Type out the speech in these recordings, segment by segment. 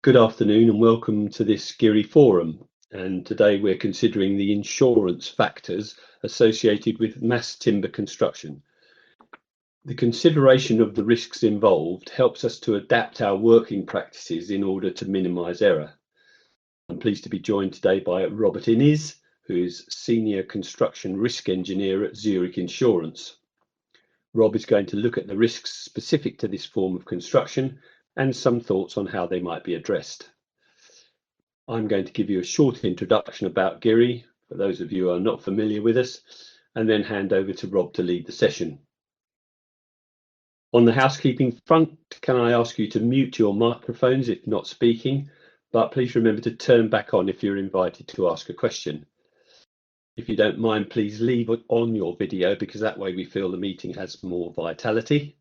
Good afternoon and welcome to this GIRI forum. And today we're considering the insurance factors associated with mass timber construction. The consideration of the risks involved helps us to adapt our working practices in order to minimise error. I'm pleased to be joined today by Robert Innes, who is Senior Construction Risk Engineer at Zurich Insurance. Rob is going to look at the risks specific to this form of construction and some thoughts on how they might be addressed. I'm going to give you a short introduction about GIRI, for those of you who are not familiar with us, and then hand over to Rob to lead the session. On the housekeeping front, can I ask you to mute your microphones if not speaking, but please remember to turn back on if you're invited to ask a question. If you don't mind, please leave on your video because that way we feel the meeting has more vitality.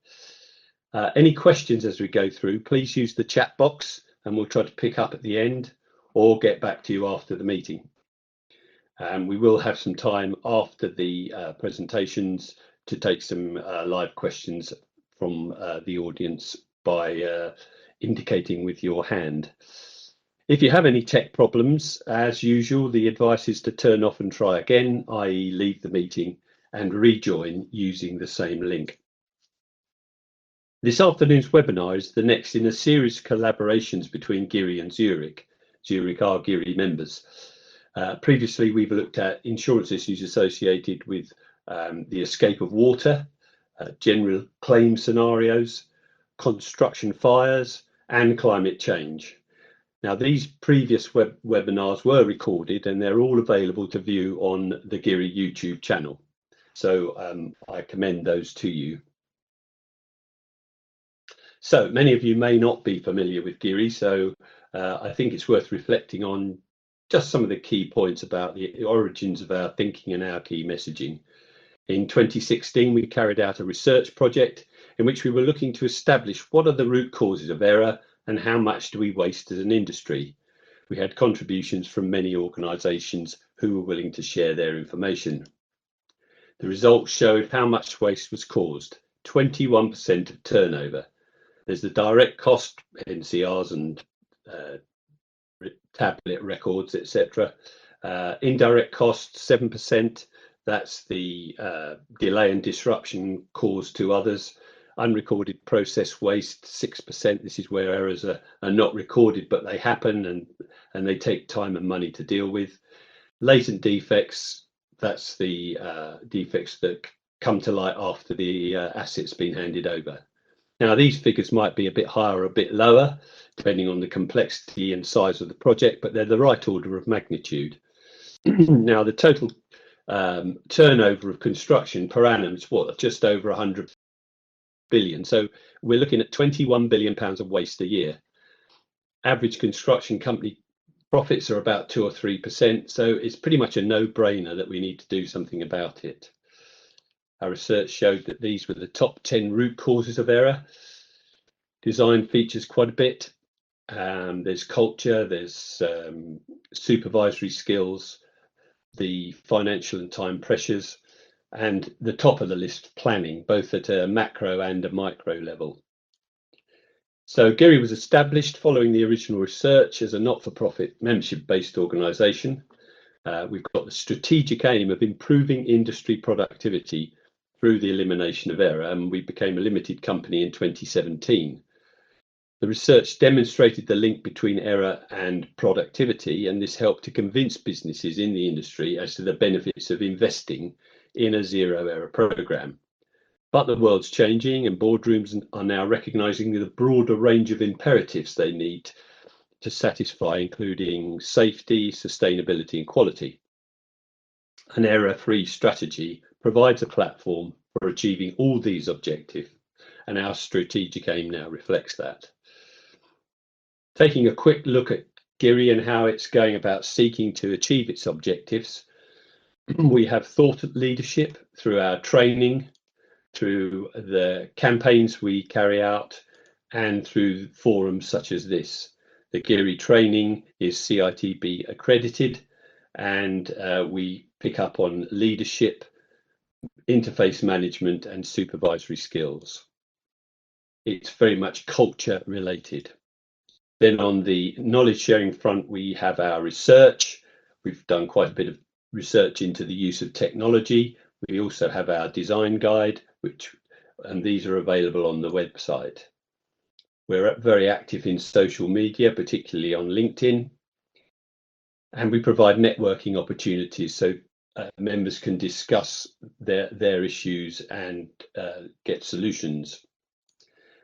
Any questions as we go through, please use the chat box and we'll try to pick up at the end or get back to you after the meeting. We will have some time after the presentations to take some live questions from the audience by indicating with your hand. If you have any tech problems, as usual, the advice is to turn off and try again, i.e. leave the meeting and rejoin using the same link. This afternoon's webinar is the next in a series of collaborations between GIRI and Zurich. Zurich are GIRI members. Previously, we've looked at insurance issues associated with the escape of water, general claim scenarios, construction fires, and climate change. Now, these previous webinars were recorded and they're all available to view on the GIRI YouTube channel. So I commend those to you. So many of you may not be familiar with GIRI, so I think it's worth reflecting on just some of the key points about the origins of our thinking and our key messaging. In 2016, we carried out a research project in which we were looking to establish what are the root causes of error and how much do we waste as an industry. We had contributions from many organisations who were willing to share their information. The results showed how much waste was caused, 21% of turnover. There's the direct cost, NCRs and tablet records, etc. Indirect cost, 7%. That's the delay and disruption caused to others. Unrecorded process waste, 6%. This is where errors are not recorded, but they happen and they take time and money to deal with. Latent defects, that's the defects that come to light after the asset's been handed over. Now, these figures might be a bit higher or a bit lower, depending on the complexity and size of the project, but they're the right order of magnitude. Now, the total turnover of construction per annum is what, just over 100 billion. So we're looking at 21 billion pounds of waste a year. Average construction company profits are about 2 or 3%. So it's pretty much a no-brainer that we need to do something about it. Our research showed that these were the top 10 root causes of error. Design features quite a bit. There's culture, there's supervisory skills, the financial and time pressures, and the top of the list, planning, both at a macro and a micro level. So GIRI was established following the original research as a not-for-profit membership-based organisation. We've got the strategic aim of improving industry productivity through the elimination of error, and we became a limited company in 2017. The research demonstrated the link between error and productivity, and this helped to convince businesses in the industry as to the benefits of investing in a zero-error program. But the world's changing and boardrooms are now recognising the broader range of imperatives they need to satisfy, including safety, sustainability and quality. An error-free strategy provides a platform for achieving all these objectives, and our strategic aim now reflects that. Taking a quick look at GIRI and how it's going about seeking to achieve its objectives, we have thought leadership through our training, through the campaigns we carry out, and through forums such as this. The GIRI training is CITB accredited, and we pick up on leadership, interface management and supervisory skills. It's very much culture related. Then on the knowledge sharing front, we have our research. We've done quite a bit of research into the use of technology. We also have our design guide, and these are available on the website. We're very active in social media, particularly on LinkedIn, and we provide networking opportunities so members can discuss their issues and get solutions.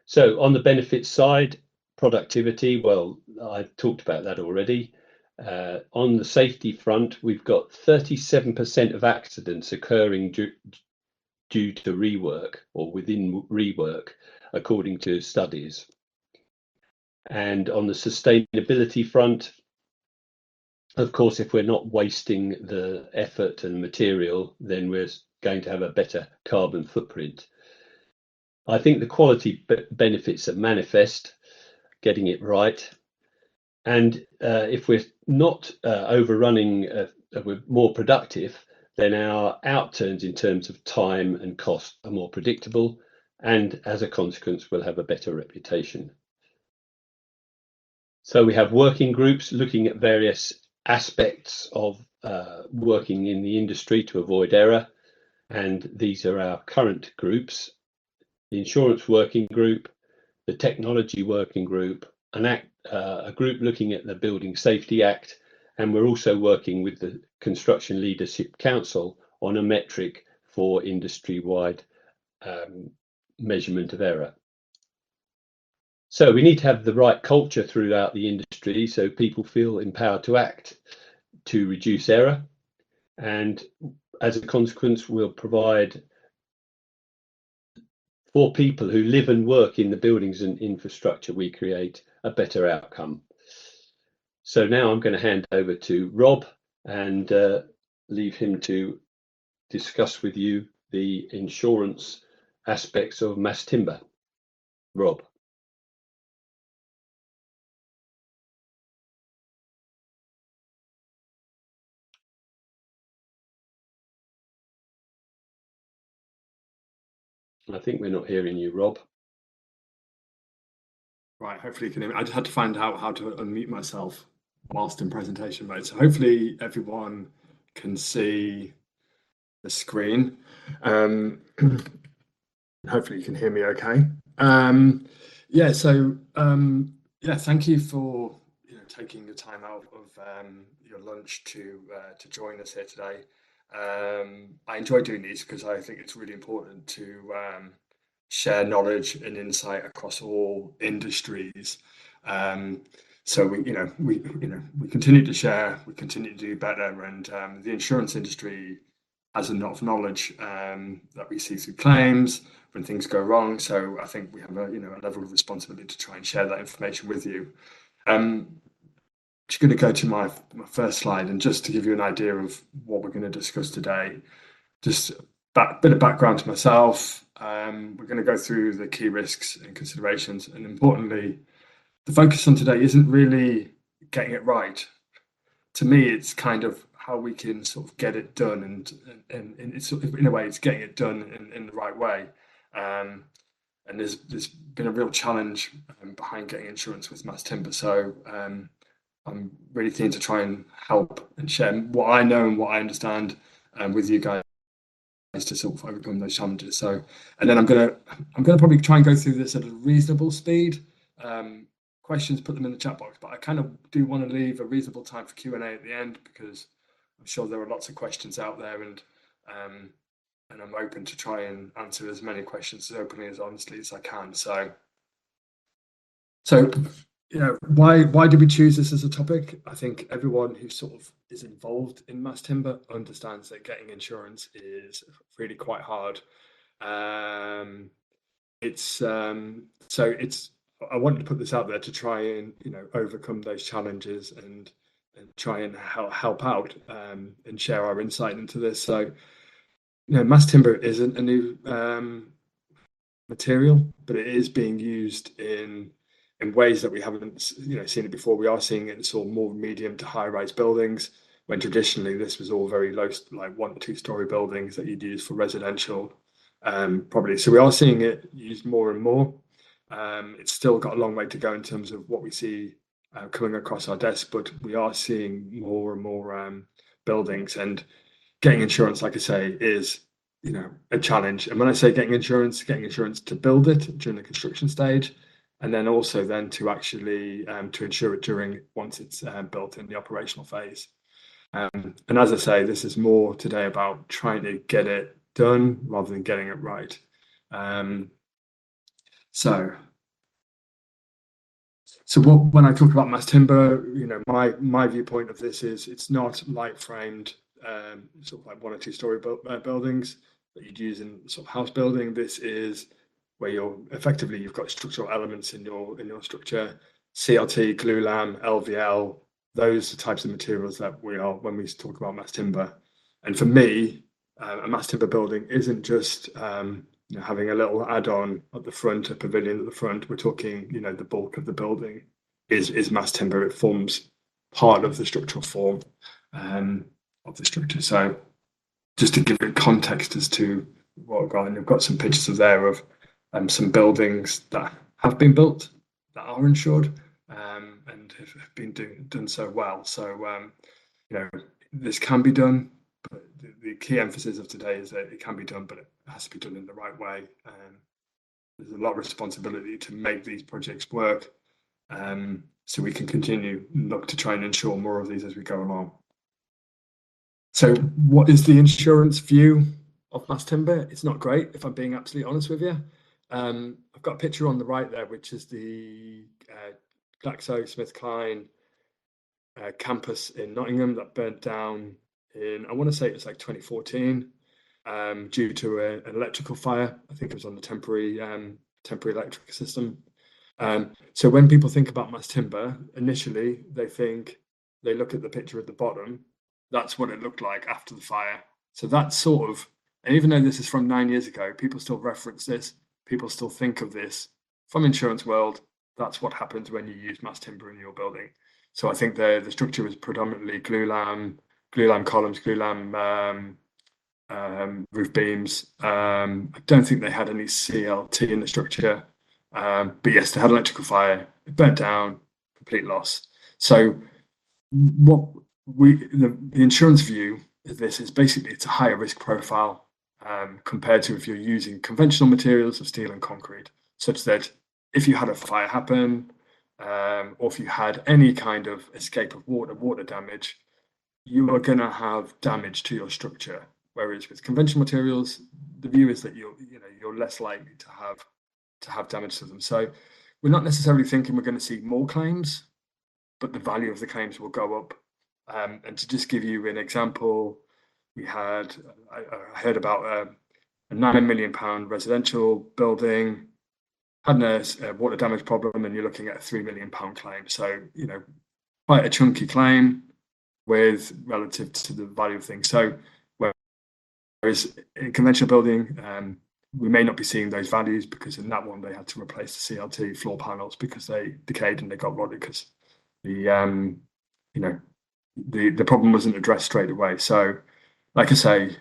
So on the benefits side, productivity, well, I've talked about that already. On the safety front, we've got 37% of accidents occurring due to rework or within rework, according to studies. And on the sustainability front, of course, if we're not wasting the effort and material, then we're going to have a better carbon footprint. I think the quality benefits are manifest, getting it right. And if we're not overrunning, we're more productive, then our outturns in terms of time and cost are more predictable. And as a consequence, we'll have a better reputation. So we have working groups looking at various aspects of working in the industry to avoid error. And these are our current groups: the insurance working group, the technology working group, a group looking at the Building Safety Act, and we're also working with the Construction Leadership Council on a metric for industry-wide measurement of error. So we need to have the right culture throughout the industry so people feel empowered to act to reduce error. And as a consequence, we'll provide for people who live and work in the buildings and infrastructure we create a better outcome. So now I'm going to hand over to Rob and leave him to discuss with you the insurance aspects of mass timber. Rob. I think we're not hearing you, Rob. Right, hopefully you can hear me. I just had to find out how to unmute myself whilst in presentation mode. So hopefully everyone can see the screen. Hopefully you can hear me okay. Yeah, thank you for taking the time out of your lunch to join us here today. I enjoy doing these because I think it's really important to share knowledge and insight across all industries. So we continue to share, we continue to do better, and the insurance industry has a lot of knowledge that we see through claims when things go wrong. So I think we have a level of responsibility to try and share that information with you. Just going to go to my first slide, and just to give you an idea of what we're going to discuss today, just a bit of background to myself. We're going to go through the key risks and considerations, and importantly, the focus on today isn't really getting it right. To me, it's kind of how we can sort of get it done, and it's sort of, in a way, it's getting it done in the right way. And there's been a real challenge behind getting insurance with mass timber. So I'm really keen to try and help and share what I know and what I understand with you guys to sort of overcome those challenges. So, and then I'm gonna probably try and go through this at a reasonable speed. Questions, put them in the chat box, but I kind of do want to leave a reasonable time for Q&A at the end, because I'm sure there are lots of questions out there, and I'm open to try and answer as many questions as openly, as honestly as I can. So why did we choose this as a topic? I think everyone who sort of is involved in mass timber understands that getting insurance is really quite hard. I wanted to put this out there to try and overcome those challenges and try and help out and share our insight into this. So mass timber isn't a new material, but it is being used in ways that we haven't seen it before. We are seeing it in sort of more medium to high-rise buildings, when traditionally this was all very low, like 1 or 2 story buildings that you'd use for residential property. So we are seeing it used more and more. It's still got a long way to go in terms of what we see coming across our desk, but we are seeing more and more buildings, and getting insurance, like I say, is a challenge. And when I say getting insurance to build it during the construction stage, and then also then to actually to insure it once it's built in the operational phase. And as I say, this is more today about trying to get it done rather than getting it right. So when I talk about mass timber, my viewpoint of this is it's not light framed, sort of like 1 or 2 story buildings that you'd use in sort of house building. This is where you've got structural elements in your structure, CLT, glulam, LVL. Those are the types of materials that when we talk about mass timber. And for me, a mass timber building isn't just having a little add-on at the front, a pavilion at the front. We're talking, the bulk of the building is mass timber. It forms part of the structural form of the structure. So just to give it context as to what I've got, and you've got some pictures there of some buildings that have been built that are insured and have been done so well. So this can be done, but the key emphasis of today is that it can be done, but it has to be done in the right way. There's a lot of responsibility to make these projects work, so we can continue look to try and insure more of these as we go along. So what is the insurance view of mass timber? It's not great, if I'm being absolutely honest with you. I've got a picture on the right there, which is the GlaxoSmithKline campus in Nottingham that burnt down in, I want to say it was like 2014, due to an electrical fire. I think it was on the temporary electric system. So when people think about mass timber, initially they look at the picture at the bottom. That's what it looked like after the fire. So that's sort of, and even though this is from 9 years ago, people still reference this. People still think of this from insurance world. That's what happens when you use mass timber in your building. So I think the structure was predominantly glulam columns, glulam roof beams. I don't think they had any CLT in the structure, but yes, they had electrical fire. It burnt down, complete loss. So what the insurance view of this is basically it's a higher risk profile compared to if you're using conventional materials of steel and concrete, such that if you had a fire happen, or if you had any kind of escape of water damage, you are going to have damage to your structure. Whereas with conventional materials, the view is that you're less likely to have damage to them. So we're not necessarily thinking we're going to see more claims, but the value of the claims will go up. And to just give you an example, I heard about a £9 million residential building had a water damage problem, and you're looking at a £3 million claim. So quite a chunky claim with relative to the value of things. So whereas in conventional building, we may not be seeing those values, because in that one they had to replace the CLT floor panels because they decayed and they got rotted because the problem wasn't addressed straight away. So, like I say,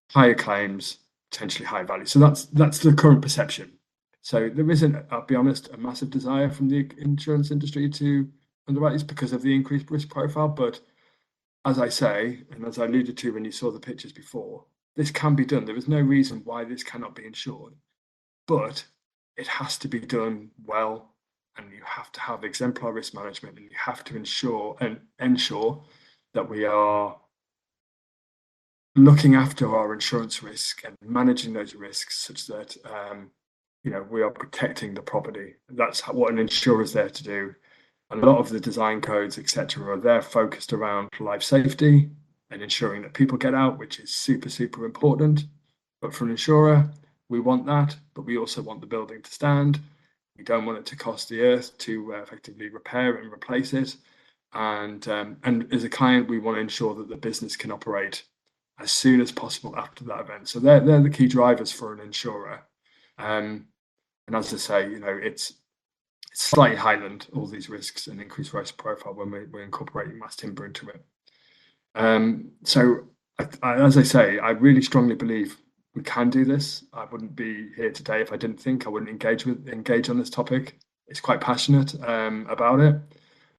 higher claims, potentially high value. So that's the current perception. So there isn't, I'll be honest, a massive desire from the insurance industry to underwrite this because of the increased risk profile. But as I say, and as I alluded to when you saw the pictures before, this can be done. There is no reason why this cannot be insured, but it has to be done well, and you have to have exemplar risk management, and you have to ensure that we are looking after our insurance risk and managing those risks such that we are protecting the property. That's what an insurer is there to do. A lot of the design codes, etc., are there focused around life safety and ensuring that people get out, which is super, super important. But for an insurer, we want that, but we also want the building to stand. We don't want it to cost the earth to effectively repair and replace it. And as a client, we want to ensure that the business can operate as soon as possible after that event. So they're the key drivers for an insurer. And as I say, it's slightly heightened, all these risks and increased risk profile when we're incorporating mass timber into it. So as I say, I really strongly believe we can do this. I wouldn't be here today if I didn't think I wouldn't engage on this topic. It's quite passionate about it,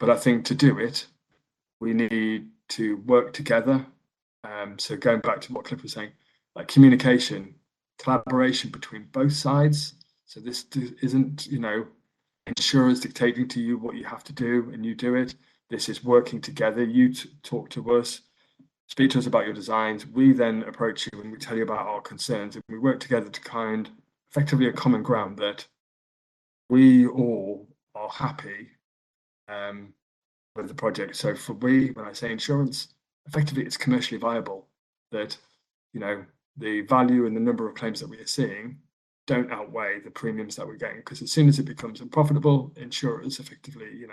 But I think to do it, we need to work together. So going back to what Cliff was saying, like communication, collaboration between both sides. So this isn't, insurers dictating to you what you have to do and you do it. This is working together. You talk to us, speak to us about your designs. We then approach you and we tell you about our concerns, and we work together to find effectively a common ground that we all are happy with the project. So when I say insurance, effectively it's commercially viable, that the value and the number of claims that we are seeing don't outweigh the premiums that we're getting, because as soon as it becomes unprofitable, insurers effectively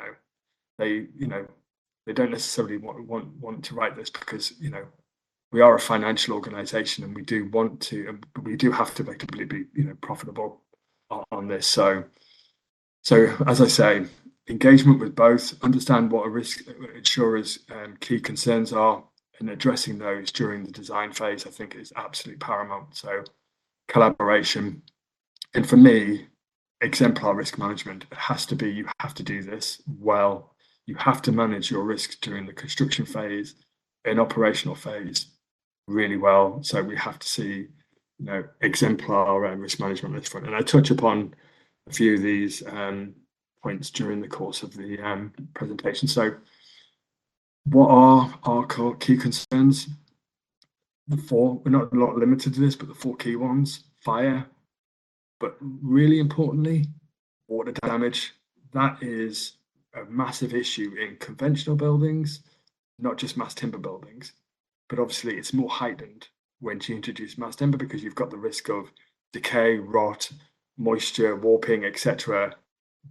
they don't necessarily want to write this, because we are a financial organization and we do have to effectively be profitable on this. So as I say, engagement with both, understand what a risk insurers' key concerns are, and addressing those during the design phase, I think, is absolutely paramount. So collaboration, and for me, exemplar risk management. It has to be, you have to do this well. You have to manage your risks during the construction phase and operational phase really well. So we have to see, exemplar risk management on this front. And I touch upon a few of these points during the course of the presentation. So what are our key concerns? We're not limited to this, but the 4 key ones: fire, but really importantly, water damage. That is a massive issue in conventional buildings, not just mass timber buildings, but obviously it's more heightened when you introduce mass timber, because you've got the risk of decay, rot, moisture, warping, etc.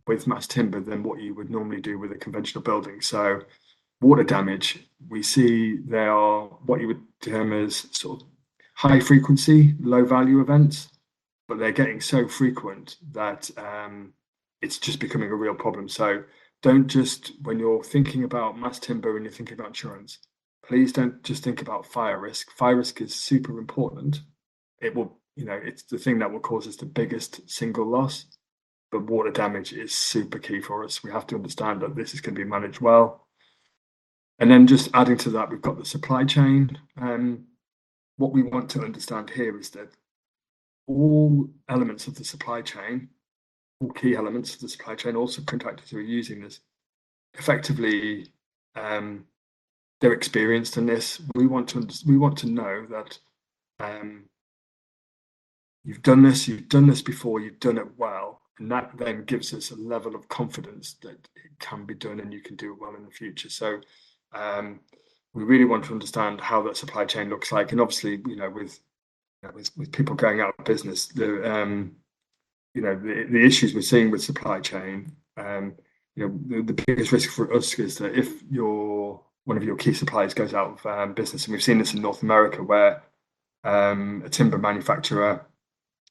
with mass timber than what you would normally do with a conventional building. So water damage, we see there are what you would term as sort of high frequency, low value events, but they're getting so frequent that it's just becoming a real problem. So don't just, when you're thinking about mass timber and you're thinking about insurance, please don't just think about fire risk. Fire risk is super important. It will, it's the thing that will cause us the biggest single loss, but water damage is super key for us. We have to understand that this is going to be managed well. And then just adding to that, we've got the supply chain. What we want to understand here is that all elements of the supply chain, all key elements of the supply chain, all subcontractors who are using this, effectively, they're experienced in this. We want to know that you've done this before, you've done it well, and that then gives us a level of confidence that it can be done and you can do it well in the future. So we really want to understand how that supply chain looks like, and obviously, with people going out of business, the issues we're seeing with supply chain, the biggest risk for us is that if one of your key suppliers goes out of business, and we've seen this in North America, where a timber manufacturer,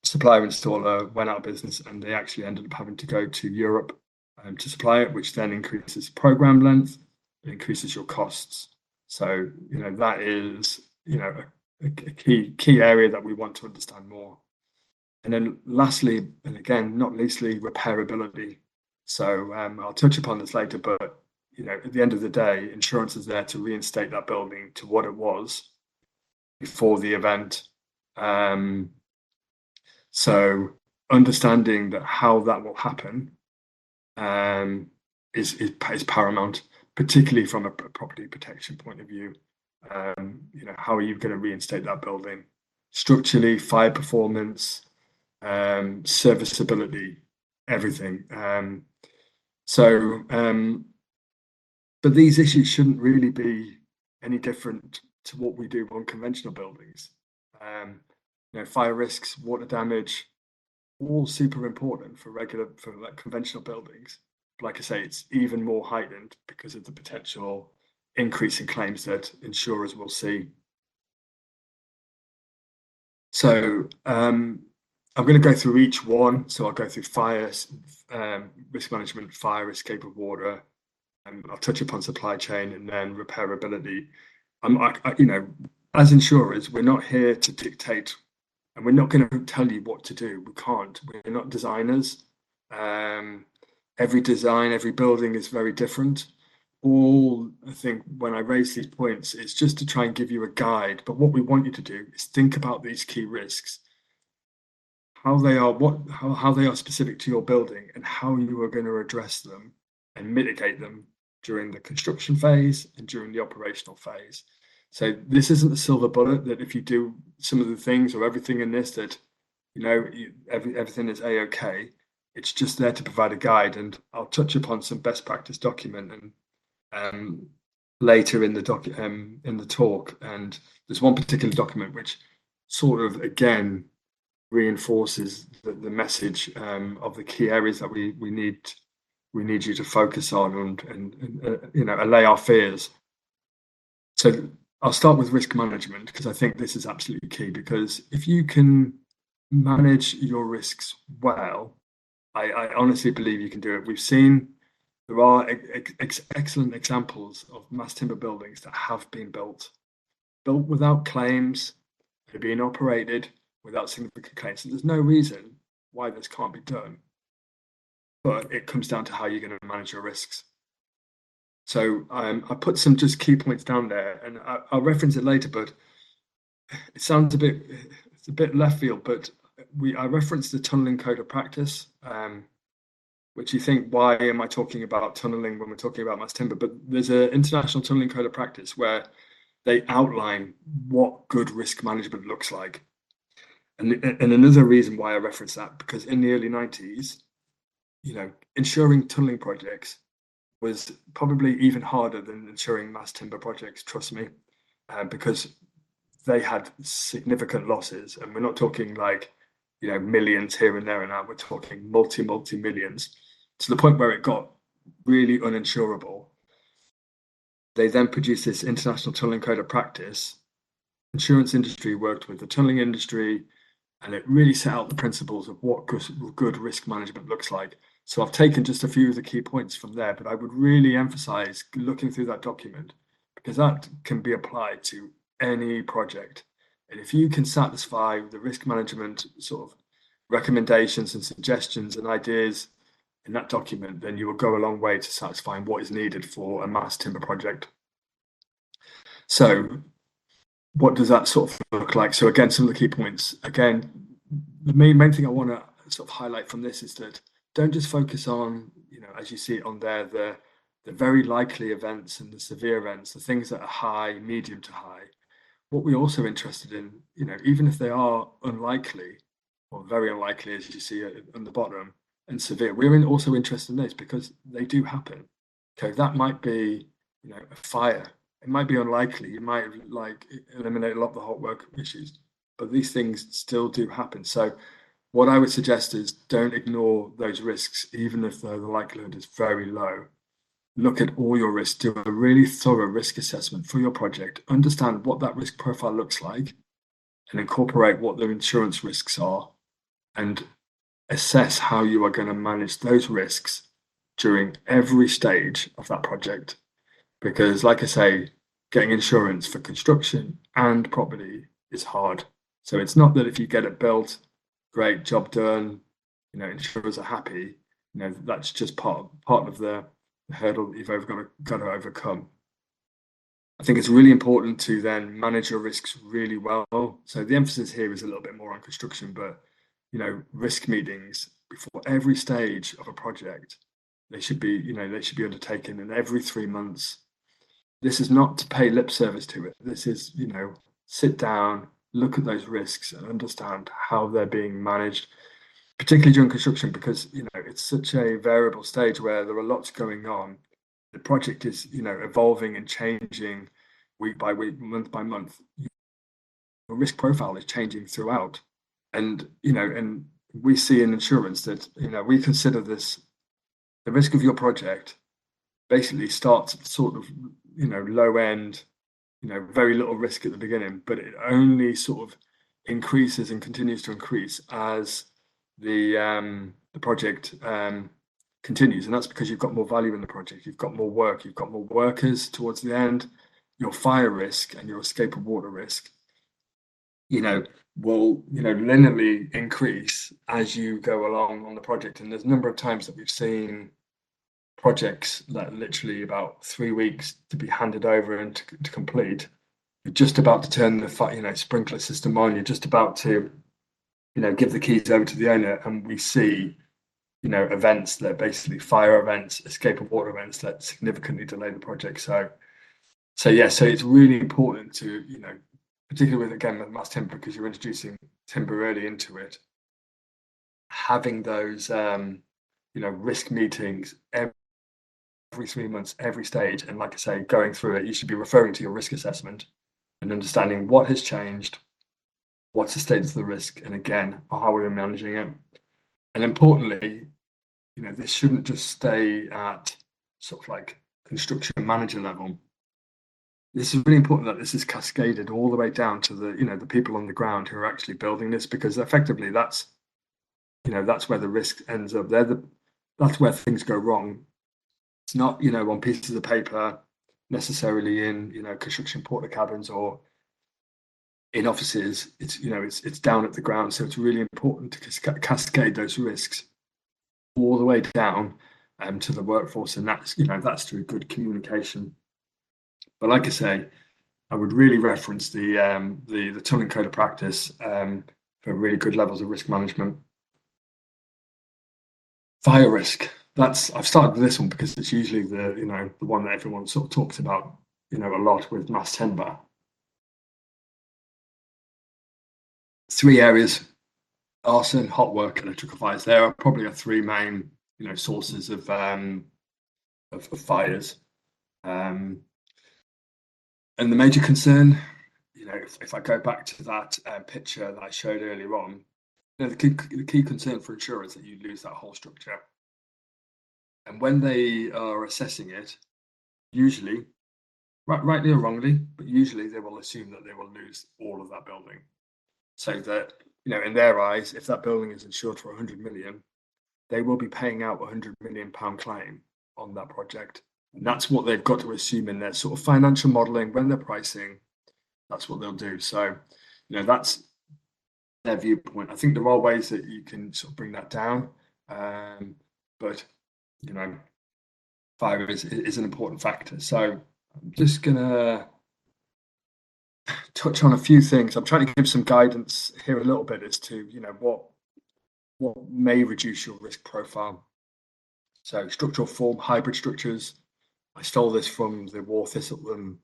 supplier installer went out of business, and they actually ended up having to go to Europe to supply it, which then increases program length, it increases your costs. So that is a key area that we want to understand more. And then lastly, and again, not leastly, repairability. So I'll touch upon this later, but at the end of the day, insurance is there to reinstate that building to what it was before the event. So understanding that how that will happen is paramount, particularly from a property protection point of view. How are you going to reinstate that building structurally, fire performance, serviceability, everything. But these issues shouldn't really be any different to what we do on conventional buildings. Fire risks, water damage, all super important for conventional buildings. But like I say, it's even more heightened because of the potential increase in claims that insurers will see. So I'm going to go through each one. So I'll go through fire, risk management, fire, escape of water, and I'll touch upon supply chain, and then repairability. As insurers, we're not here to dictate, and we're not going to tell you what to do. We can't. We're not designers. Every design, every building is very different. all, I think, when I raise these points, it's just to try and give you a guide. But what we want you to do is think about these key risks, how they are, how they are specific to your building, and how you are going to address them and mitigate them during the construction phase and during the operational phase. So this isn't a silver bullet that if you do some of the things or everything in this, that everything is a-okay. It's just there to provide a guide, and I'll touch upon some best practice document and later in the talk. And there's one particular document which sort of again reinforces the message of the key areas that we need you to focus on and allay our fears. So I'll start with risk management, because I think this is absolutely key, because if you can manage your risks well, I honestly believe you can do it. We've seen there are excellent examples of mass timber buildings that have been built without claims, they're being operated without significant claims. So there's no reason why this can't be done. But it comes down to how you're going to manage your risks. So I put some just key points down there, and I'll reference it later, but it sounds it's a bit left field, but I referenced the tunneling code of practice, which you think, why am I talking about tunneling when we're talking about mass timber? But there's an international tunneling code of practice where they outline what good risk management looks like. And another reason why I reference that, because in the early 90s, ensuring tunneling projects was probably even harder than ensuring mass timber projects, trust me, because they had significant losses. And we're not talking like, millions here and there and now, we're talking multi millions, to the point where it got really uninsurable. They then produced this international tunneling code of practice. Insurance industry worked with the tunneling industry, and it really set out the principles of what good risk management looks like. So I've taken just a few of the key points from there, but I would really emphasize looking through that document, because that can be applied to any project. And if you can satisfy the risk management sort of recommendations and suggestions and ideas in that document, then you will go a long way to satisfying what is needed for a mass timber project. So what does that sort of look like? So again, some of the key points. Again, the main thing I want to sort of highlight from this is that don't just focus on, as you see it on there, the very likely events and the severe events, the things that are high, medium to high. What we're also interested in, even if they are unlikely or very unlikely, as you see on the bottom, and severe, we're also interested in those because they do happen. Okay, that might be, a fire. It might be unlikely. You might eliminate a lot of the hot work issues, but these things still do happen. So what I would suggest is don't ignore those risks, even if the likelihood is very low. Look at all your risks, do a really thorough risk assessment for your project, understand what that risk profile looks like, and incorporate what the insurance risks are, and assess how you are going to manage those risks during every stage of that project. Because, like I say, getting insurance for construction and property is hard. So it's not that if you get it built, great, job done, insurers are happy. That's just part of the hurdle that you've got to overcome. I think it's really important to then manage your risks really well. So the emphasis here is a little bit more on construction, but risk meetings before every stage of a project, they should be undertaken, and every 3 months. This is not to pay lip service to it. This is, sit down, look at those risks and understand how they're being managed, particularly during construction, because, it's such a variable stage where there are lots going on. The project is, evolving and changing week by week, month by month. Your risk profile is changing throughout. And, and we see in insurance that, we consider this, the risk of your project basically starts sort of, low end, very little risk at the beginning, but it only sort of increases and continues to increase as the project continues. And that's because you've got more value in the project, you've got more work, you've got more workers towards the end. Your fire risk and your escape of water risk, will linearly increase as you go along on the project. And there's a number of times that we've seen projects that are literally about 3 weeks to be handed over and to complete. You're just about to turn the sprinkler system on. You're just about to, give the keys over to the owner, and we see, events that basically fire events, escape of water events that significantly delay the project. So it's really important to, particularly with mass timber, because you're introducing timber early into it, having those, risk meetings every 3 months, every stage. And like I say, going through it, you should be referring to your risk assessment and understanding what has changed, what's the status of the risk, and again, how we're managing it. And importantly, this shouldn't just stay at sort of like construction manager level. This is really important that this is cascaded all the way down to the people on the ground who are actually building this, because effectively that's where the risk ends up. That's where things go wrong. It's not, on pieces of paper, necessarily in, construction porta cabins or in offices. It's down at the ground. So it's really important to cascade those risks all the way down to the workforce, and that's through good communication. But like I say, I would really reference the Tunneling Code of Practice for really good levels of risk management. Fire risk. I've started with this one because it's usually the one that everyone sort of talks about, a lot with mass timber. 3 areas: arson, hot work, electrical fires. There are probably our 3 main, sources of fires. And the major concern, if I go back to that picture that I showed earlier on, the key concern for insurers is that you lose that whole structure. And when they are assessing it, usually, rightly or wrongly, but usually they will assume that they will lose all of that building. So that, in their eyes, if that building is insured for 100 million, they will be paying out £100 million claim on that project. And that's what they've got to assume in their sort of financial modelling when they're pricing. That's what they'll do. So, that's their viewpoint. I think there are ways that you can sort of bring that down, but fire is an important factor. So I'm just gonna touch on a few things. I'm trying to give some guidance here a little bit as to what may reduce your risk profile. So structural form, hybrid structures. I stole this from the War Thistleton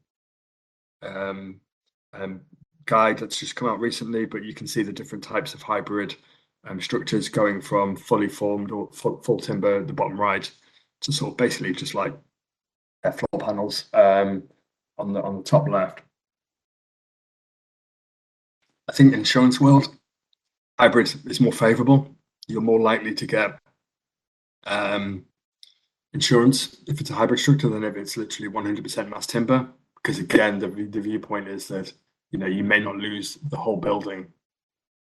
guide that's just come out recently, but you can see the different types of hybrid structures going from fully formed or full timber at the bottom right to sort of basically just like floor panels on the top left. I think in insurance world, hybrid is more favourable. You're more likely to get insurance if it's a hybrid structure than if it's literally 100% mass timber, because again, the viewpoint is that you may not lose the whole building.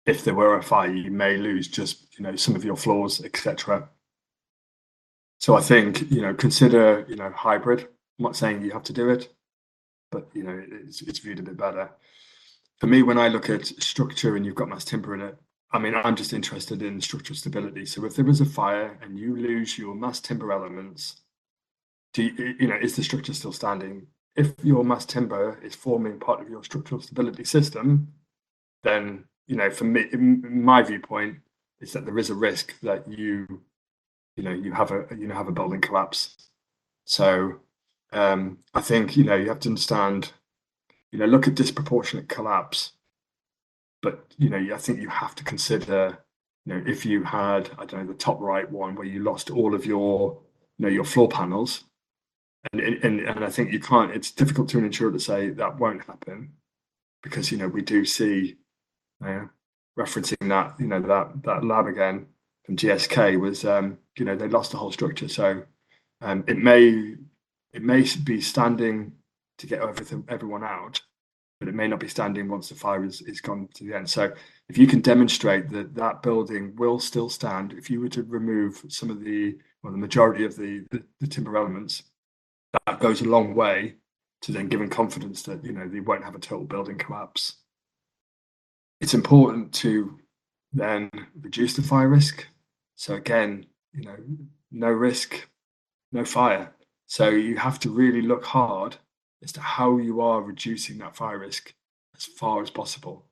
If there were a fire, you may lose just some of your floors, etc. So I think consider hybrid. I'm not saying you have to do it, but it's viewed a bit better. For me, when I look at structure and you've got mass timber in it, I mean, I'm just interested in structural stability. So if there is a fire and you lose your mass timber elements, is the structure still standing? If your mass timber is forming part of your structural stability system, then for me, my viewpoint is that there is a risk that you have a building collapse. So I think you have to understand, look at disproportionate collapse, but I think you have to consider, if you had, I don't know, the top right one where you lost all of your your floor panels, and I think you can't. It's difficult to an insurer to say that won't happen, because we do see, referencing that that lab again from GSK was they lost the whole structure. So it may be standing to get everyone out, but it may not be standing once the fire is gone to the end. So if you can demonstrate that that building will still stand, if you were to remove some of the majority of the timber elements, that goes a long way to then giving confidence that they won't have a total building collapse. It's important to then reduce the fire risk. So again, no risk, no fire. So you have to really look hard as to how you are reducing that fire risk as far as possible.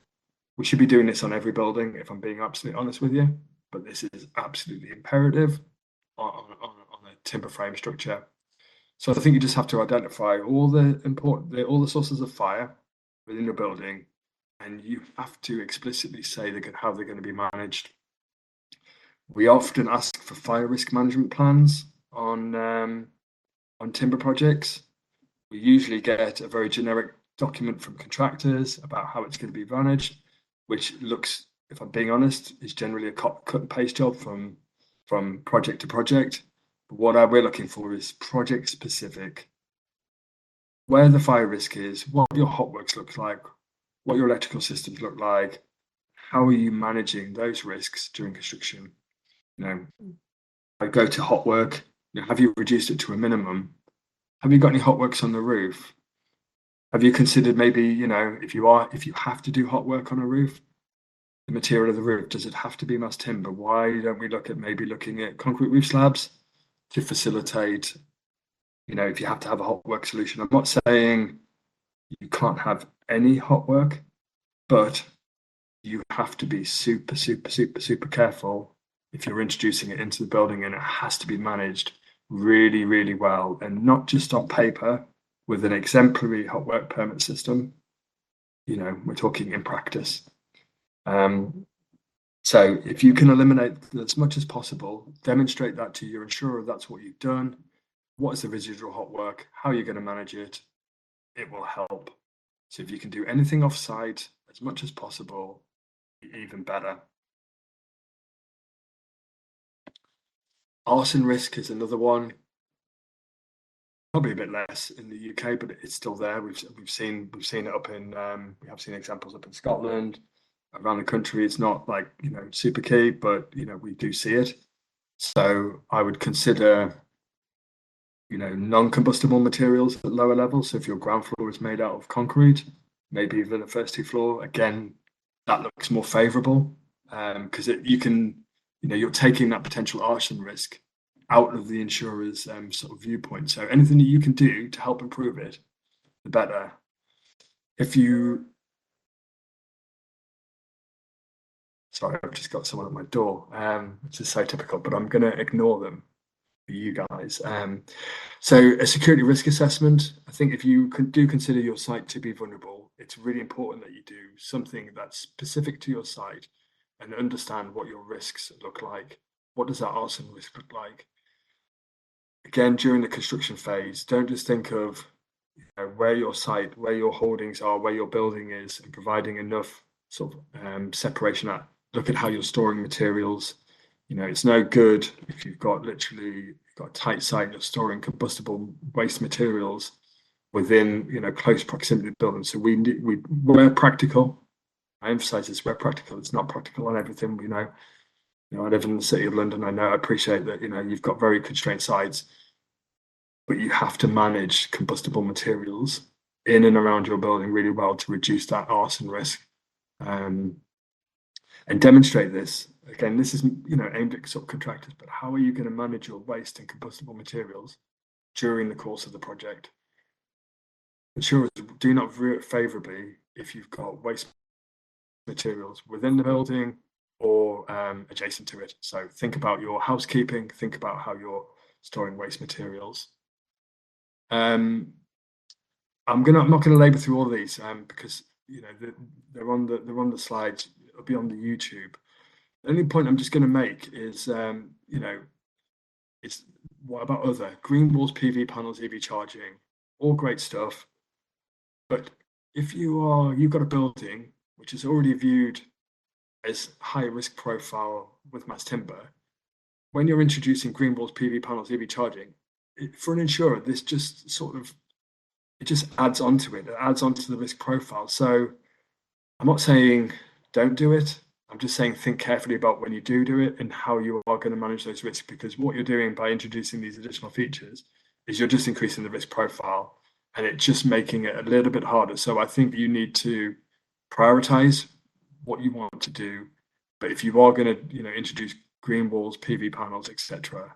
We should be doing this on every building, if I'm being absolutely honest with you, but this is absolutely imperative on a timber frame structure. So I think you just have to identify all the sources of fire within your building, and you have to explicitly say how they're going to be managed. We often ask for fire risk management plans on timber projects. We usually get a very generic document from contractors about how it's going to be managed, which looks, if I'm being honest, is generally a cut and paste job from project to project. But what we're looking for is project specific, where the fire risk is, what your hot works look like, what your electrical systems look like, how are you managing those risks during construction. I go to hot work, have you reduced it to a minimum? Have you got any hot works on the roof? Have you considered maybe, if you have to do hot work on a roof, the material of the roof, does it have to be mass timber? Why don't we look at looking at concrete roof slabs to facilitate, if you have to have a hot work solution? I'm not saying you can't have any hot work, but you have to be super, super, super, super careful if you're introducing it into the building, and it has to be managed really, really well, and not just on paper with an exemplary hot work permit system. We're talking in practice. So if you can eliminate as much as possible, demonstrate that to your insurer, that's what you've done. What is the residual hot work? How are you going to manage it? It will help. So if you can do anything off-site as much as possible, even better. Arson risk is another one. Probably a bit less in the UK, but it's still there. We've seen it up in we have seen examples up in Scotland, around the country. It's not like super key, but we do see it. So I would consider non-combustible materials at lower levels. So if your ground floor is made out of concrete, maybe even the first two floor, again, that looks more favourable because you're taking that potential arson risk out of the insurer's sort of viewpoint. So anything that you can do to help improve it, the better. Sorry, I've just got someone at my door, which is so typical, but I'm going to ignore them for you guys. So a security risk assessment, I think if you do consider your site to be vulnerable, it's really important that you do something that's specific to your site and understand what your risks look like. What does that arson risk look like? Again, during the construction phase, don't just think of where your site, where your holdings are, where your building is, and providing enough sort of separation. Look at how you're storing materials. It's no good if you've got a tight site, you're storing combustible waste materials within close proximity to buildings. So we're practical. I emphasize this: we're practical. It's not practical on everything. I live in the City of London. I appreciate that you've got very constrained sites, but you have to manage combustible materials in and around your building really well to reduce that arson risk, and demonstrate this. Again, this is aimed at subcontractors, but how are you going to manage your waste and combustible materials during the course of the project? Insurers do not view it favourably if you've got waste materials within the building or adjacent to it. So think about your housekeeping, think about how you're storing waste materials. I'm not going to labour through all of these because they're on the slides. It'll be on the YouTube. The only point I'm just going to make is it's what about other green walls, PV panels, EV charging, all great stuff. But if you've got a building which is already viewed as high risk profile with mass timber, when you're introducing green walls, PV panels, EV charging, for an insurer, this just it just adds onto it. It adds onto the risk profile. So I'm not saying don't do it. I'm just saying think carefully about when you do it and how you are going to manage those risks, because what you're doing by introducing these additional features is you're just increasing the risk profile and it's just making it a little bit harder. So I think you need to prioritize what you want to do. But if you are going to introduce green walls, PV panels, etc.,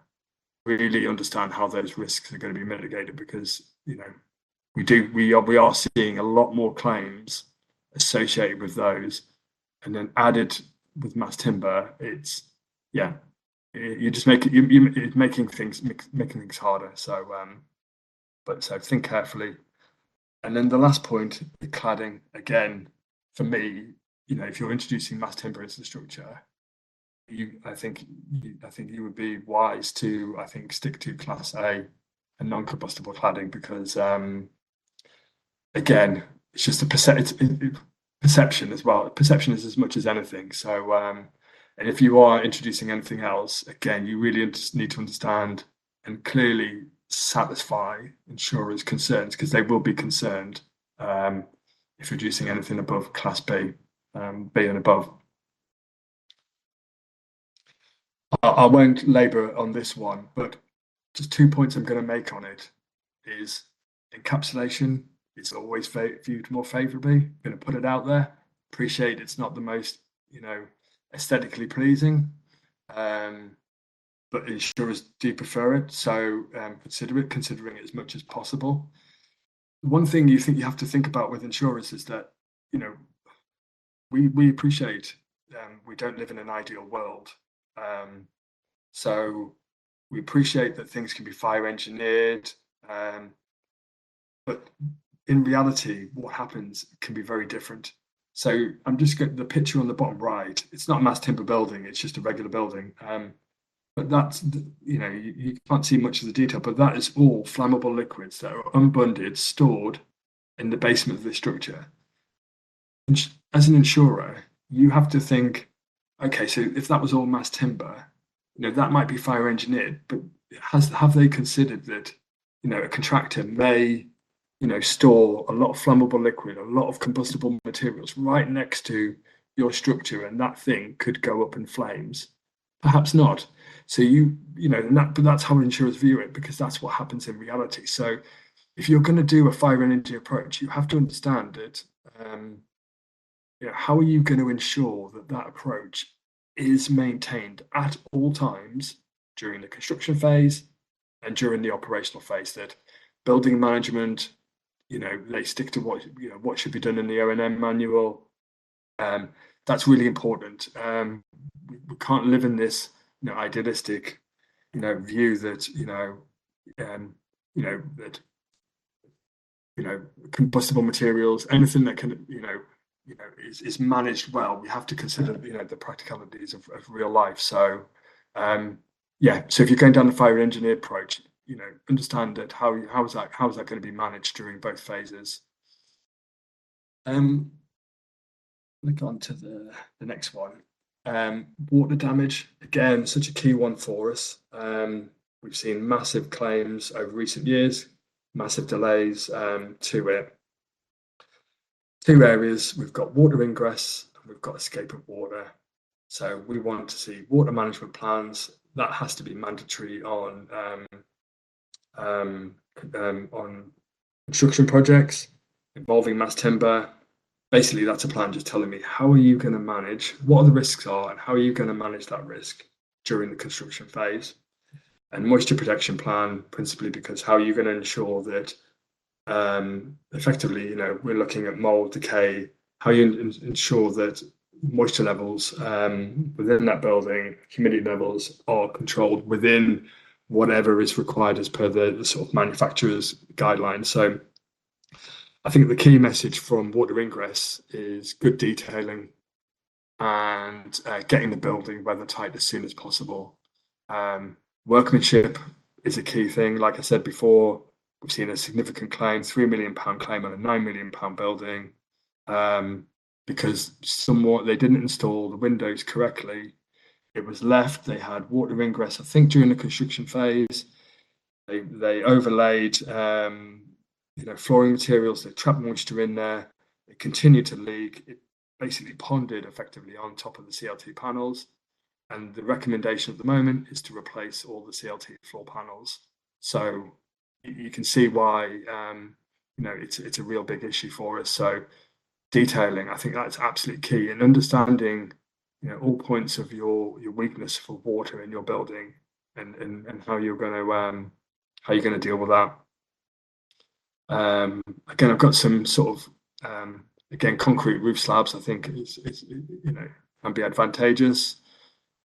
really understand how those risks are going to be mitigated, because we are seeing a lot more claims associated with those, and then added with mass timber, it's you just make it it's making things harder. So so think carefully. And then the last point, the cladding, again, for me, if you're introducing mass timber into the structure, I think you would be wise to, stick to Class A and non-combustible cladding, because again, it's just a perception as well. Perception is as much as anything. So and if you are introducing anything else, again, you really need to understand and clearly satisfy insurers' concerns, because they will be concerned if reducing anything above Class B, B and above. I won't labour on this one, but just 2 points I'm going to make on it is encapsulation is always viewed more favourably. I'm going to put it out there. Appreciate it's not the most, aesthetically pleasing, but insurers do prefer it. So considering it as much as possible. One thing you have to think about with insurers is that, we appreciate we don't live in an ideal world. So we appreciate that things can be fire engineered, but in reality, what happens can be very different. So I'm just getting the picture on the bottom right. It's not a mass timber building, it's just a regular building. But that's, you can't see much of the detail, but that is all flammable liquids that are unbunded, stored in the basement of the structure. As an insurer, you have to think, okay, so if that was all mass timber, that might be fire engineered, but have they considered that, a contractor may, store a lot of flammable liquid, a lot of combustible materials right next to your structure, and that thing could go up in flames? Perhaps not. So but that's how insurers view it, because that's what happens in reality. So if you're going to do a fire energy approach, you have to understand that, how are you going to ensure that that approach is maintained at all times during the construction phase and during the operational phase, that building management, they stick to what should be done in the O&M manual. That's really important. We can't live in this idealistic view that combustible materials, anything that can is managed well. We have to consider the practicalities of real life. So so if you're going down the fire engineer approach, understand that how is that going to be managed during both phases. Look on to the next one. Water damage, again, such a key one for us. We've seen massive claims over recent years, massive delays to it. Two areas, we've got water ingress and we've got escape of water. So we want to see water management plans. That has to be mandatory on construction projects involving mass timber. Basically, that's a plan just telling me how are you going to manage, what the risks are, and how are you going to manage that risk during the construction phase. And moisture protection plan, principally because how are you going to ensure that effectively, we're looking at mold decay, how you ensure that moisture levels within that building, humidity levels are controlled within whatever is required as per the sort of manufacturer's guidelines. So I think the key message from water ingress is good detailing and getting the building weather tight as soon as possible. Workmanship is a key thing. Like I said before, we've seen a significant claim, £3 million claim on a £9 million building, because they didn't install the windows correctly. It was left. They had water ingress, I think, during the construction phase. They overlaid, flooring materials. They trapped moisture in there. It continued to leak. It basically ponded effectively on top of the CLT panels. And the recommendation at the moment is to replace all the CLT floor panels. So you can see why it's a real big issue for us. So detailing, I think that's absolutely key, and understanding all points of your weakness for water in your building, and how you're going to deal with that. Again, I've got some sort of again, concrete roof slabs. I think is can be advantageous.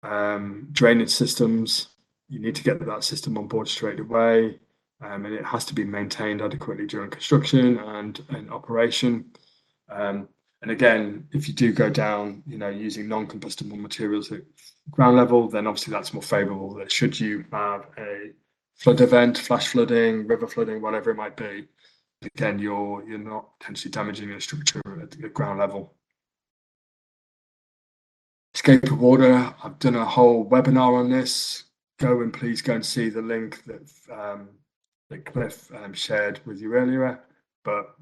Drainage systems, you need to get that system on board straight away, and it has to be maintained adequately during construction and operation. And again, if you do go down, using non-combustible materials at ground level, then obviously that's more favourable. That should you have a flood event, flash flooding, river flooding, whatever it might be, again, you're not potentially damaging the structure at the ground level. Escape of water, I've done a whole webinar on this. Please go and see the link that Cliff shared with you earlier. But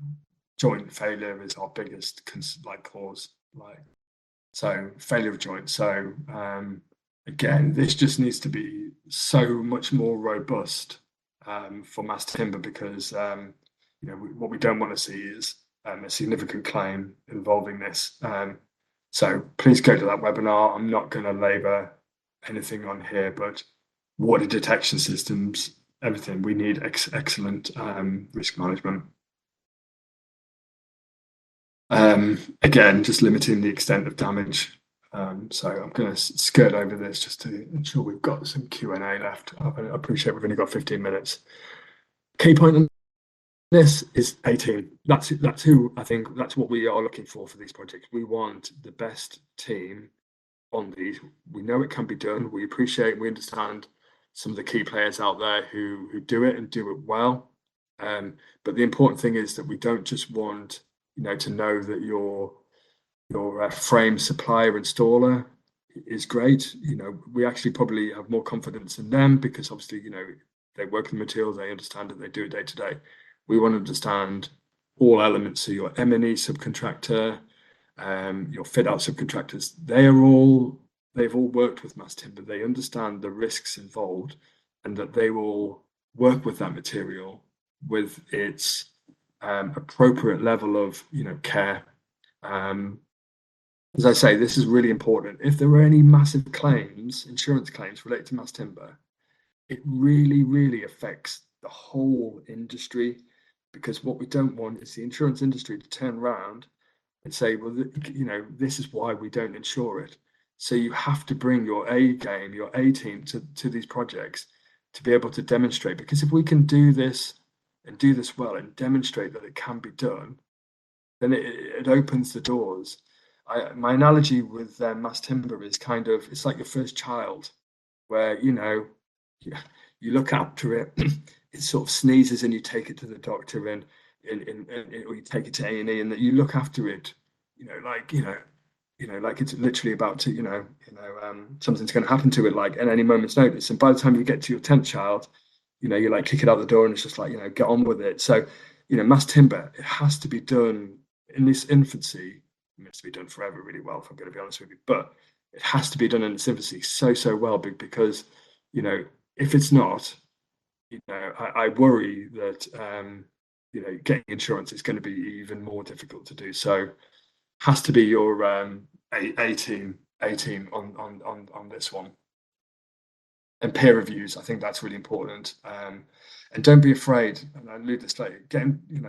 joint failure is our biggest cause. So failure of joint. So again, this just needs to be so much more robust for mass timber, because what we don't want to see is a significant claim involving this. So please go to that webinar. I'm not going to labour anything on here, but water detection systems, everything, we need excellent risk management. Again, just limiting the extent of damage. So I'm going to skirt over this just to ensure we've got some Q&A left. I appreciate we've only got 15 minutes. Key point on this is 18. That's who I think that's what we are looking for these projects. We want the best team on these. We know it can be done. We appreciate, we understand some of the key players out there who do it and do it well. But the important thing is that we don't just want to know that your frame supplier installer is great. We actually probably have more confidence in them because obviously they work with the material, they understand it, they do it day to day. We want to understand all elements. So your M&E subcontractor, your fit out subcontractors, they've all worked with mass timber. They understand the risks involved, and that they will work with that material with its appropriate level of care. As I say, this is really important. If there were any massive claims, insurance claims related to mass timber, it really, really affects the whole industry, because what we don't want is the insurance industry to turn around and say, well, this is why we don't insure it. So you have to bring your A game, your A team to these projects to be able to demonstrate, because if we can do this and do this well and demonstrate that it can be done, then it opens the doors. My analogy with mass timber is it's like your first child, where you look after it, it sort of sneezes and you take it to the doctor or you take it to A&E, and that you look after it, like it's literally about to, something's going to happen to it, like at any moment's notice. And by the time you get to your 10th child, you like kick it out the door and it's just like, get on with it. So, mass timber, it has to be done in this infancy. It needs to be done forever really well, if I'm going to be honest with you. But it has to be done in its infancy so well, because, if it's not, I worry that, getting insurance is going to be even more difficult to do. So has to be your A team on this one. And peer reviews, I think that's really important. And don't be afraid, and I allude this later,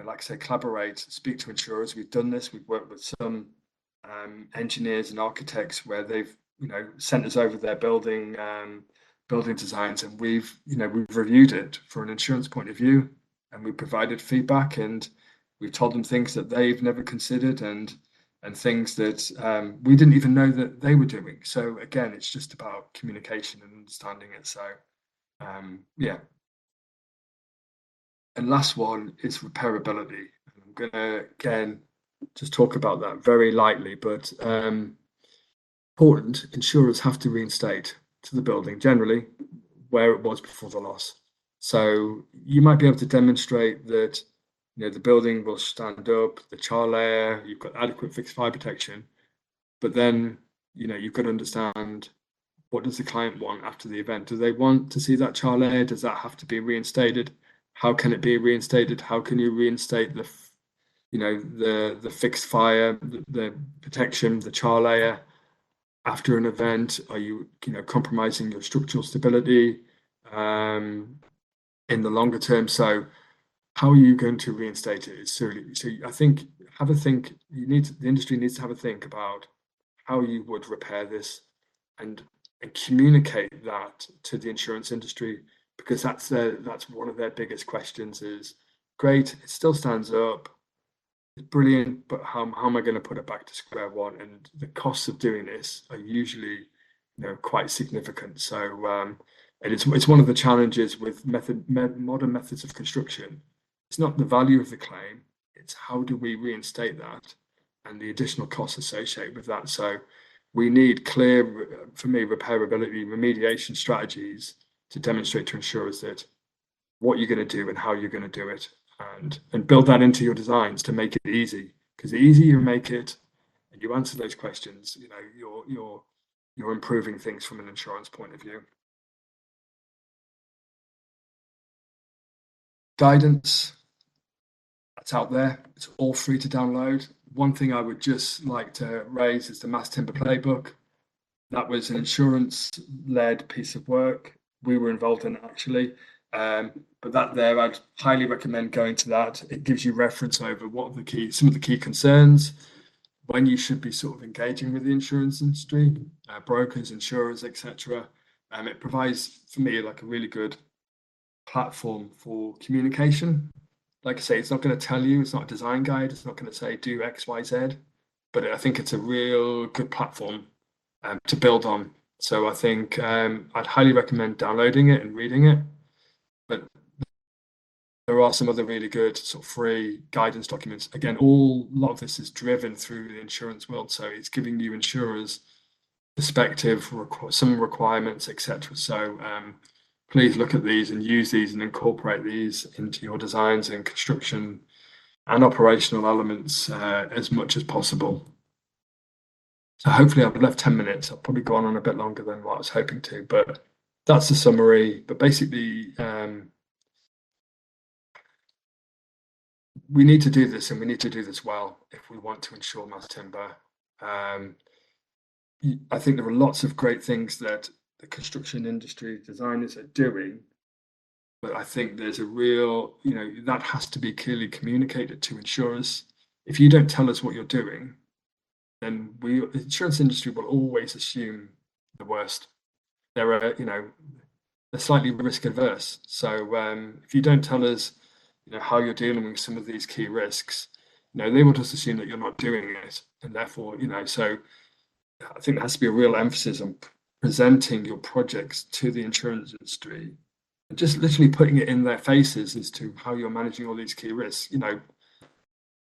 like I say, collaborate, speak to insurers. We've done this. We've worked with some engineers and architects where they've, sent us over their building designs, and we've reviewed it for an insurance point of view, and we provided feedback, and we've told them things that they've never considered, and things that we didn't even know that they were doing. So again, it's just about communication and understanding it. So yeah. And last one is repairability. I'm going to again just talk about that very lightly, but important. Insurers have to reinstate to the building generally where it was before the loss. So you might be able to demonstrate that the building will stand up, the char layer, you've got adequate fixed fire protection, but then you've got to understand, what does the client want after the event? Do they want to see that char layer? Does that have to be reinstated? How can it be reinstated? How can you reinstate the fixed fire, the protection, the char layer after an event? Are you compromising your structural stability? in the longer term. So how are you going to reinstate it? So I think have a think. The industry needs to have a think about how you would repair this and communicate that to the insurance industry, because that's one of their biggest questions is, great, it still stands up, it's brilliant, but how am I going to put it back to square one? And the costs of doing this are usually, quite significant. So and it's one of the challenges with modern methods of construction. It's not the value of the claim, it's how do we reinstate that and the additional costs associated with that. So we need clear, for me, repairability, remediation strategies to demonstrate to insurers that what you're going to do and how you're going to do it, and build that into your designs to make it easy. Because the easier you make it and you answer those questions, you're improving things from an insurance point of view. Guidance, that's out there. It's all free to download. One thing I would just like to raise is the Mass Timber Playbook. That was an insurance-led piece of work. We were involved in it, actually. But that there, I'd highly recommend going to that. It gives you reference over some of the key concerns, when you should be sort of engaging with the insurance industry, brokers, insurers, etc. It provides, for me, like a really good platform for communication. Like I say, it's not going to tell you, it's not a design guide, it's not going to say do X, Y, Z, but I think it's a real good platform to build on. So I think I'd highly recommend downloading it and reading it. But there are some other really good sort of free guidance documents. Again, a lot of this is driven through the insurance world, so it's giving you insurers perspective, some requirements, etc. So please look at these and use these and incorporate these into your designs and construction and operational elements as much as possible. So hopefully I've left 10 minutes. I've probably gone on a bit longer than what I was hoping to, but that's the summary. But basically, we need to do this, and we need to do this well if we want to insure mass timber. I think there are lots of great things that the construction industry designers are doing, but I think there's a real, that has to be clearly communicated to insurers. If you don't tell us what you're doing, then the insurance industry will always assume the worst. They're slightly risk averse. So if you don't tell us, how you're dealing with some of these key risks, they will just assume that you're not doing it, and therefore, so I think there has to be a real emphasis on presenting your projects to the insurance industry and just literally putting it in their faces as to how you're managing all these key risks.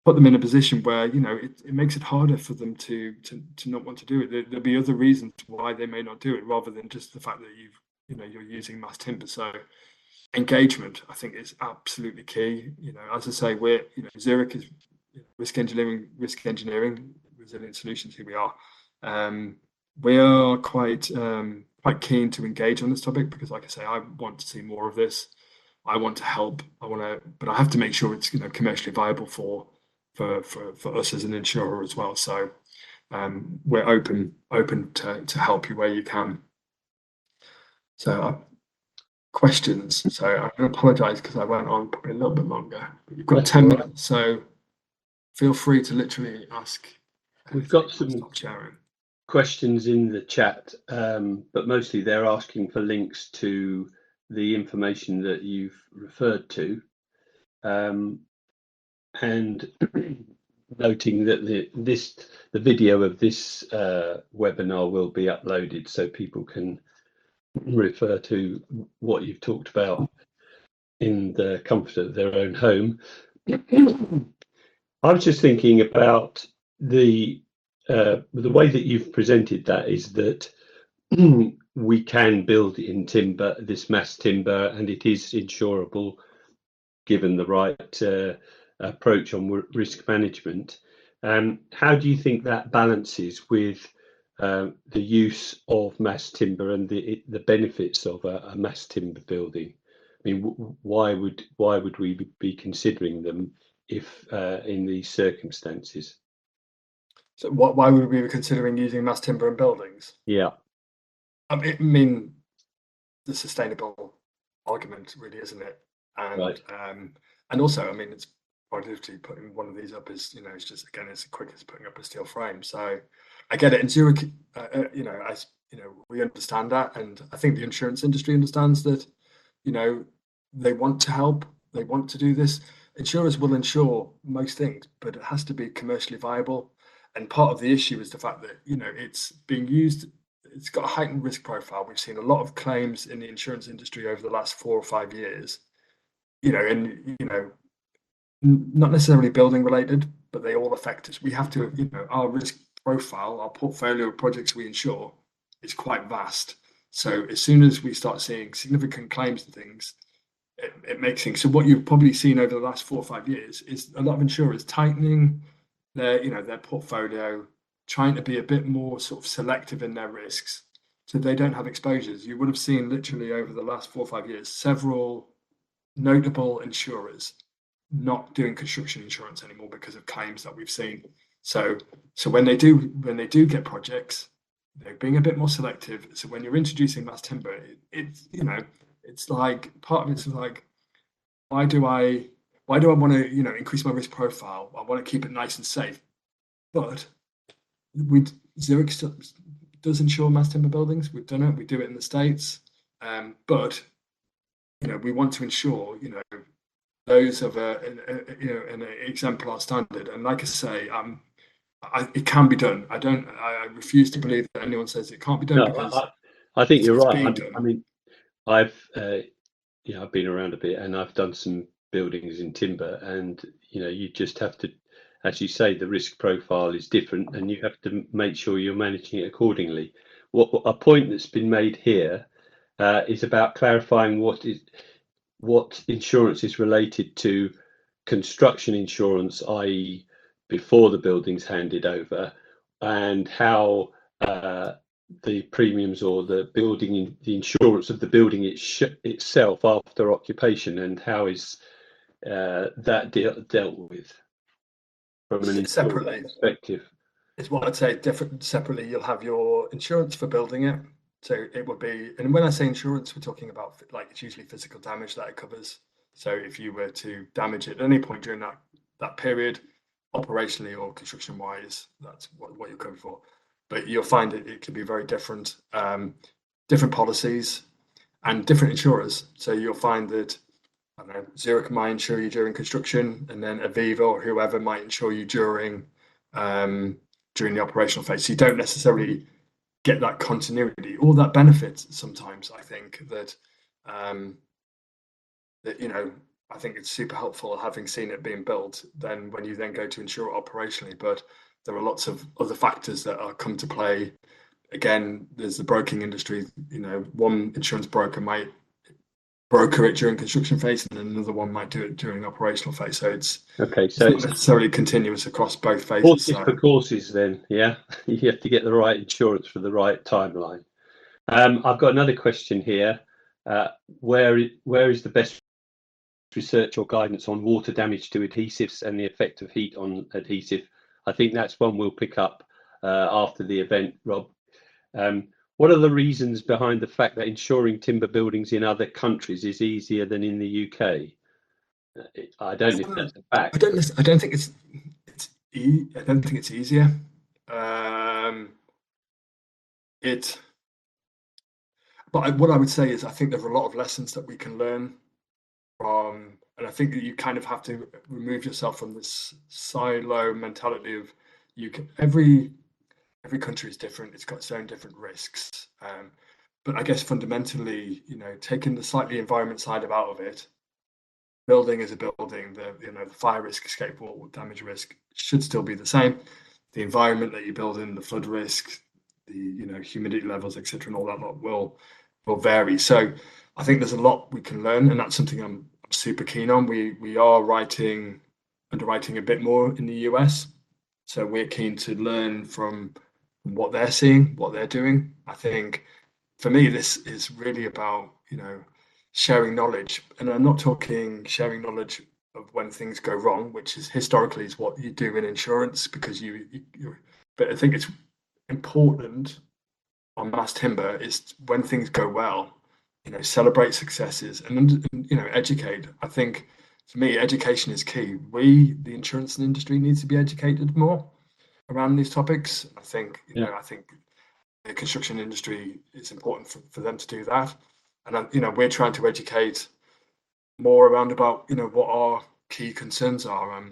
Put them in a position where it makes it harder for them to not want to do it. There'll be other reasons why they may not do it, rather than just the fact that you're using mass timber. So engagement, I think, is absolutely key. As I say, we're Zurich is risk engineering, resilient solutions. Here we are. We are quite keen to engage on this topic because, like I say, I want to see more of this. I want to help. But I have to make sure it's commercially viable for us as an insurer as well. So we're open to help you where you can. So questions. So I'm going to apologise because I went on probably a little bit longer. But you've got 10 minutes, so feel free to literally ask. We've got some questions in the chat, but mostly they're asking for links to the information that you've referred to, and noting that the video of this webinar will be uploaded so people can refer to what you've talked about in the comfort of their own home. I was just thinking about the way that you've presented that is that we can build in timber, this mass timber, and it is insurable given the right approach on risk management. How do you think that balances with the use of mass timber and the benefits of a mass timber building? I mean, why would we be considering them if in these circumstances? So why would we be considering using mass timber in buildings? Yeah. I mean, the sustainable argument, really, isn't it? And Right. and also, I mean, it's productivity putting one of these up is, it's just, again, it's as quick as putting up a steel frame. So I get it. In Zurich, as we understand that, and I think the insurance industry understands that. You know, they want to help. They want to do this. Insurers will insure most things, but it has to be commercially viable. And part of the issue is the fact that it's being used. It's got a heightened risk profile. We've seen a lot of claims in the insurance industry over the last 4 or 5 years. Not necessarily building related, but they all affect us. We have to, our risk profile, our portfolio of projects we insure is quite vast. So as soon as we start seeing significant claims and things, it makes things. So what you've probably seen over the last 4 or 5 years is a lot of insurers tightening their portfolio, trying to be a bit more sort of selective in their risks, so they don't have exposures. You would have seen literally over the last 4 or 5 years several notable insurers not doing construction insurance anymore because of claims that we've seen. So when they do get projects, they're being a bit more selective. So when you're introducing mass timber, it's like part of it's like, why do I want to increase my risk profile? I want to keep it nice and safe, but Zurich does insure mass timber buildings. We've done it. We do it in the States, but we want to ensure those of an exemplar standard. And like I say, it can be done. I refuse to believe that anyone says it can't be done, No, because I think you're it's right. being done. I mean, I've I've been around a bit, and I've done some buildings in timber, and you just have to, as you say, the risk profile is different, and you have to make sure you're managing it accordingly. What a point that's been made here is about clarifying what insurance is related to construction insurance, i.e., before the building's handed over, and how the premiums or the insurance of the building itself after occupation, and how is that dealt with from an insurance Separately, perspective. it's what I'd say. Different separately, you'll have your insurance for building it. So it would be, and when I say insurance, we're talking about, like, it's usually physical damage that it covers. So if you were to damage it at any point during that period, operationally or construction wise, that's what you're covered for. But you'll find it can be very different, different policies and different insurers. So you'll find that, I don't know, Zurich might insure you during construction, and then Aviva or whoever might insure you during the operational phase. So you don't necessarily get that continuity or that benefit. Sometimes I think that I think it's super helpful having seen it being built. Then when you then go to insure it operationally, but there are lots of other factors that are come to play. Again, there's the broking industry. One insurance broker might broker it during construction phase, and then another one might do it during the operational phase. So it's not necessarily continuous across both phases. Horses for courses, then. Yeah, you have to get the right insurance for the right timeline. I've got another question here. Where is the best research or guidance on water damage to adhesives and the effect of heat on adhesive? I think that's one we'll pick up after the event, Rob. What are the reasons behind the fact that insuring timber buildings in other countries is easier than in the UK? I don't know if that's a fact. I don't think it's easier. But what I would say is, I think there are a lot of lessons that we can learn from, and I think that you kind of have to remove yourself from this silo mentality of every country is different. It's got its own different risks. But I guess fundamentally, taking the slightly environment side out of it, building is a building. The fire risk, escape wall damage risk should still be the same. The environment that you build in, the flood risk, the humidity levels, etc., and all that lot will vary. So I think there's a lot we can learn, and that's something I'm super keen on. We are underwriting a bit more in the US, so we're keen to learn from what they're seeing, what they're doing. I think for me, this is really about sharing knowledge, and I'm not talking sharing knowledge of when things go wrong, which is historically is what you do in insurance, because but I think it's important on mass timber is when things go well. celebrate successes and educate. I think for me, education is key. We, the insurance industry, needs to be educated more around these topics. I think I think the construction industry, it's important for them to do that, and we're trying to educate more around about what our key concerns are.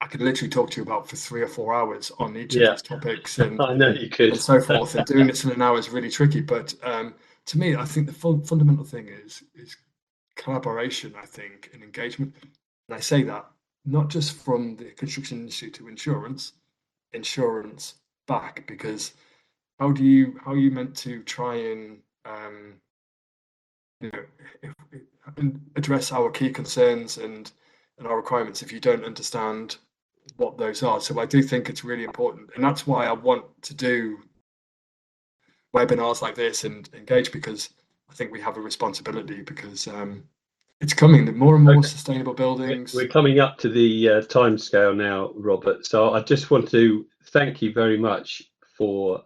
I could literally talk to you about for 3 or 4 hours on each of these topics, and I know you could. and so forth. And doing this in an hour is really tricky. But to me, I think the fundamental thing is collaboration. I think, and engagement. And I say that not just from the construction industry to insurance back, because how are you meant to try and address our key concerns and our requirements if you don't understand what those are? So I do think it's really important, and that's why I want to do webinars like this and engage, because I think we have a responsibility, because it's coming. The more and more sustainable buildings. We're coming up to the time scale now, Robert. So I just want to thank you very much for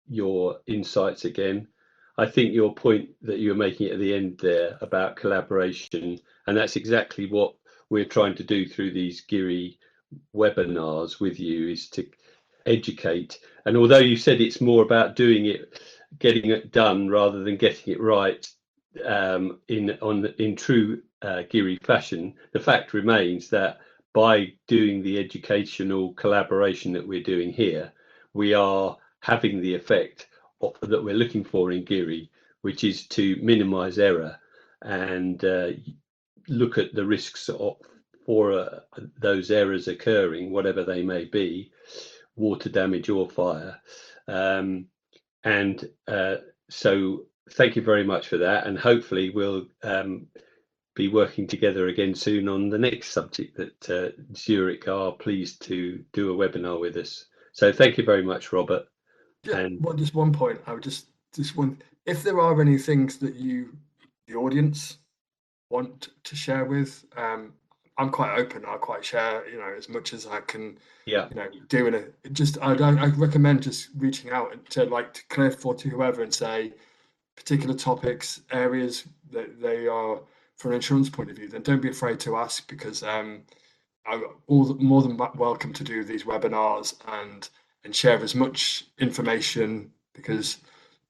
your insights again. I think your point that you were making at the end there about collaboration, and that's exactly what we're trying to do through these GIRI webinars with you, is to educate. And although you said it's more about doing it, getting it done rather than getting it right in true GIRI fashion, the fact remains that by doing the educational collaboration that we're doing here, we are having the effect that we're looking for in GIRI, which is to minimize error and look at the risks for those errors occurring, whatever they may be, water damage or fire. So thank you very much for that, and hopefully we'll be working together again soon on the next subject that Zurich are pleased to do a webinar with us. So thank you very much, Robert. Yeah, and just one point, I would just one, if there are any things that the audience want to share with, I'm quite open. I'll quite share, as much as I can. Yeah. Doing it. I recommend just reaching out to Cliff or to whoever and say particular topics, areas that they are from an insurance point of view. Then don't be afraid to ask, because I'm more than welcome to do these webinars and share as much information, because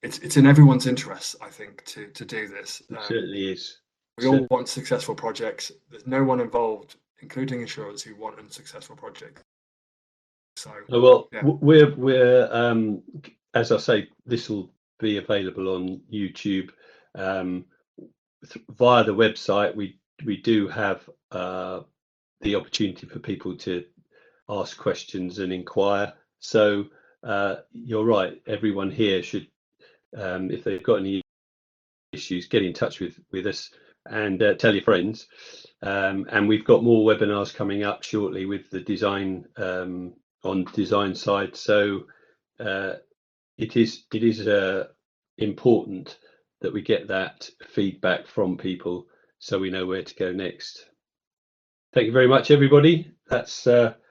it's in everyone's interest, I think, to do this. It certainly is. We all want successful projects. There's no one involved, including insurers, who want unsuccessful projects. So well, yeah. We're as I say, this will be available on YouTube via the website. We do have the opportunity for people to ask questions and inquire. So you're right. Everyone here should, if they've got any issues, get in touch with us and tell your friends. And we've got more webinars coming up shortly with the design on design side. So it is important that we get that feedback from people so we know where to go next. Thank you very much, everybody. That's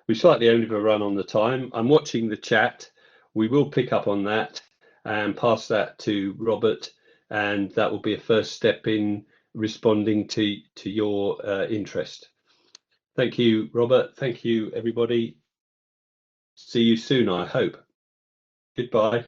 we slightly overrun on the time. I'm watching the chat. We will pick up on that and pass that to Robert, and that will be a first step in responding to your interest. Thank you, Robert. Thank you, everybody. See you soon, I hope. Goodbye.